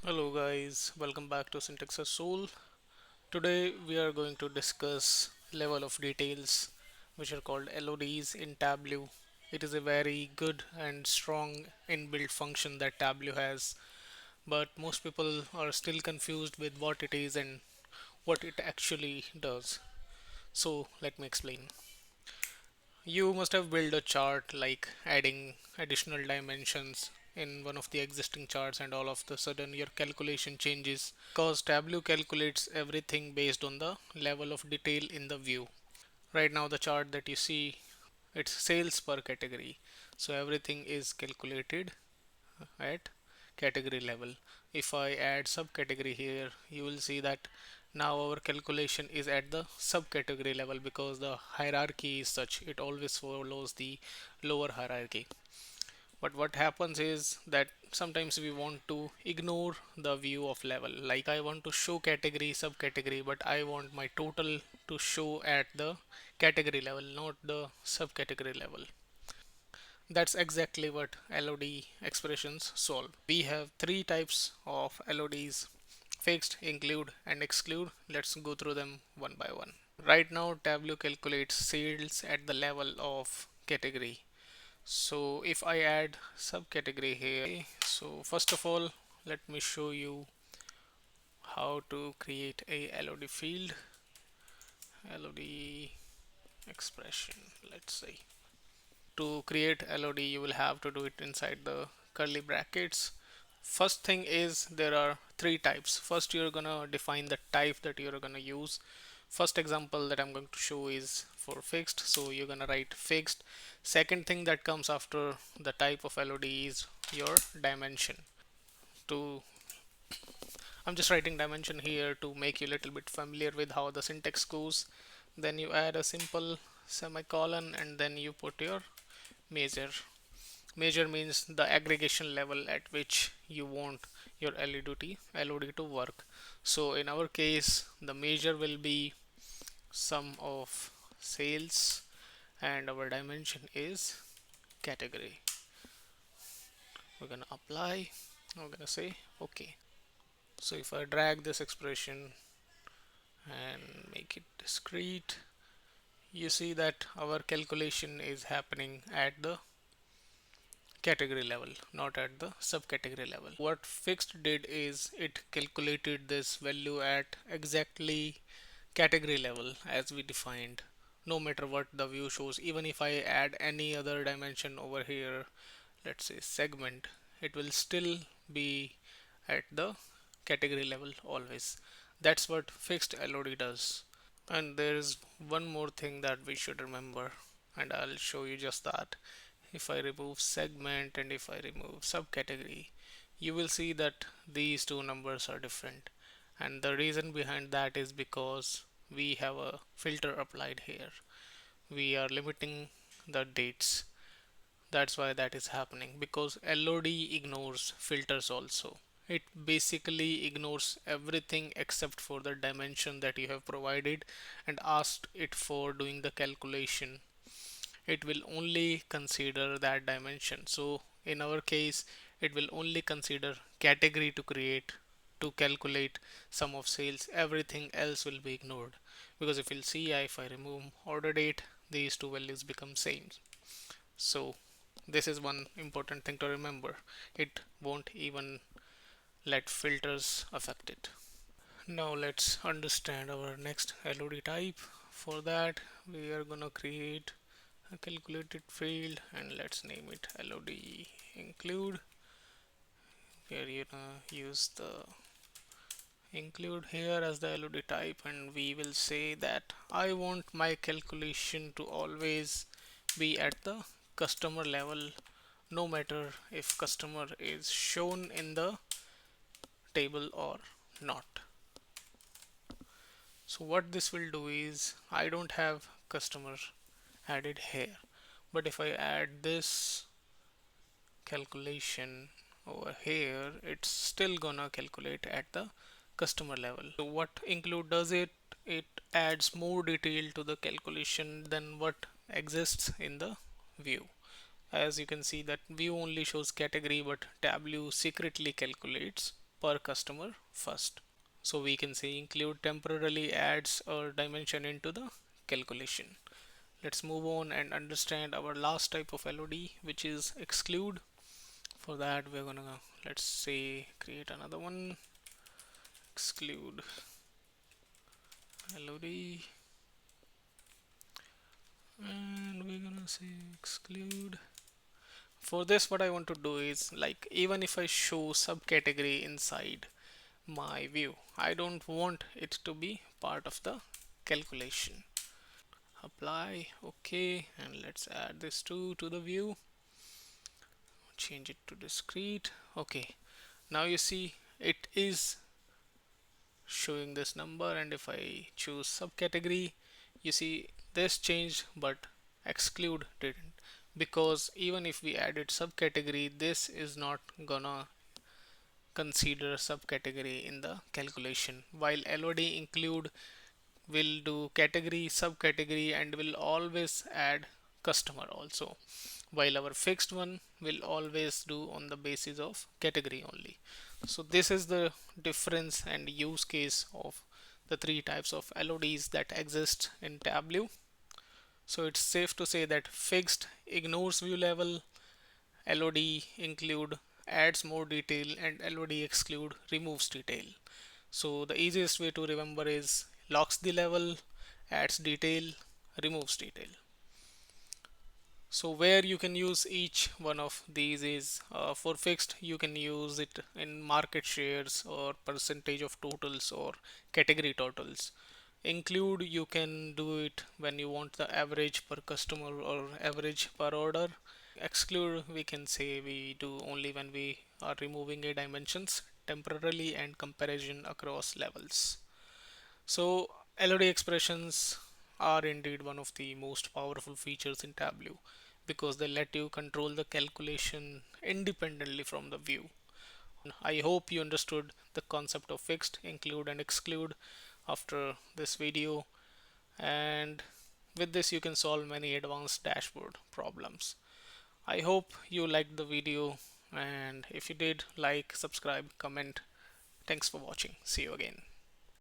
Hello guys, welcome back to Syntax as Soul. Today we are going to discuss level of details which are called LODs in Tableau. It is a very good and strong inbuilt function that Tableau has, but most people are still confused with what it is and what it actually does. So let me explain. You must have built a chart like adding additional dimensions in one of the existing charts, and all of the sudden your calculation changes because Tableau calculates everything based on the level of detail in the view. Right now the chart that you see, it's sales per category, so everything is calculated at category level. If I add subcategory here, you will see that now our calculation is at the subcategory level because the hierarchy is such, it always follows the lower hierarchy. But what happens is that sometimes we want to ignore the view of level. Like I want to show category, subcategory, but I want my total to show at the category level, not the subcategory level. That's exactly what LOD expressions solve. We have three types of LODs: fixed, include, and exclude. Let's go through them one by one. Right now, Tableau calculates sales at the level of category. So if I add subcategory here, so first of all, let me show you how to create a LOD field, LOD expression, let's say. To create LOD, you will have to do it inside the curly brackets. First thing is there are three types. First, you're gonna define the type that you're gonna use. First example that I'm going to show is for fixed, so you're gonna write fixed. Second thing that comes after the type of LOD is your dimension. To I'm just writing dimension here to make you a little bit familiar with how the syntax goes. Then you add a simple semicolon and then you put your measure. Measure means the aggregation level at which you want your LOD to work. So in our case, the measure will be sum of sales and our dimension is category. We're gonna apply. I'm gonna say okay. So if I drag this expression and make it discrete, you see that our calculation is happening at the category level, not at the subcategory level. What fixed did is it calculated this value at exactly category level as we defined, no matter what the view shows. Even if I add any other dimension over here, let's say segment, it will still be at the category level always. That's what fixed LOD does. And there is one more thing that we should remember, and I'll show you just that. If I remove segment and if I remove subcategory, you will see that these two numbers are different. And the reason behind that is because we have a filter applied here. We are limiting the dates. That's why that is happening, because LOD ignores filters also. It basically ignores everything except for the dimension that you have provided and asked it for doing the calculation. It will only consider that dimension. So in our case, it will only consider category to calculate sum of sales. Everything else will be ignored, because if you'll see, if I remove order date, these two values become same. So this is one important thing to remember. It won't even let filters affect it. Now let's understand our next LOD type. For that, we are gonna create a calculated field and let's name it LOD include. Where you gonna use the include here as the LOD type, and we will say that I want my calculation to always be at the customer level, no matter if customer is shown in the table or not. So what this will do is I don't have customer added here, but if I add this calculation over here, it's still gonna calculate at the customer level. So what include does, it adds more detail to the calculation than what exists in the view. As you can see that view only shows category, but Tableau secretly calculates per customer first. So we can say include temporarily adds a dimension into the calculation. Let's move on and understand our last type of LOD, which is exclude. For that, we're gonna, let's say, create another one, exclude LOD, and we're gonna say exclude. For this, what I want to do is, like, even if I show subcategory inside my view, I don't want it to be part of the calculation. Apply, okay, and let's add this to the view, change it to discrete. Okay, now you see it is showing this number, and if I choose subcategory, you see this changed but exclude didn't, because even if we added subcategory, this is not gonna consider subcategory in the calculation, while LOD include will do category, subcategory, and will always add customer also, while our fixed one will always do on the basis of category only. So this is the difference and use case of the three types of LODs that exist in Tableau. So it's safe to say that fixed ignores view level, LOD include adds more detail, and LOD exclude removes detail. So the easiest way to remember is locks the level, adds detail, removes detail. So where you can use each one of these is, for fixed you can use it in market shares or percentage of totals or category totals. Include you can do it when you want the average per customer or average per order. Exclude we can say we do only when we are removing a dimensions temporarily and comparison across levels. So LOD expressions are indeed one of the most powerful features in Tableau because they let you control the calculation independently from the view. I hope you understood the concept of fixed, include, and exclude after this video, and with this you can solve many advanced dashboard problems. I hope you liked the video, and if you did, like, subscribe, comment. Thanks for watching. See you again.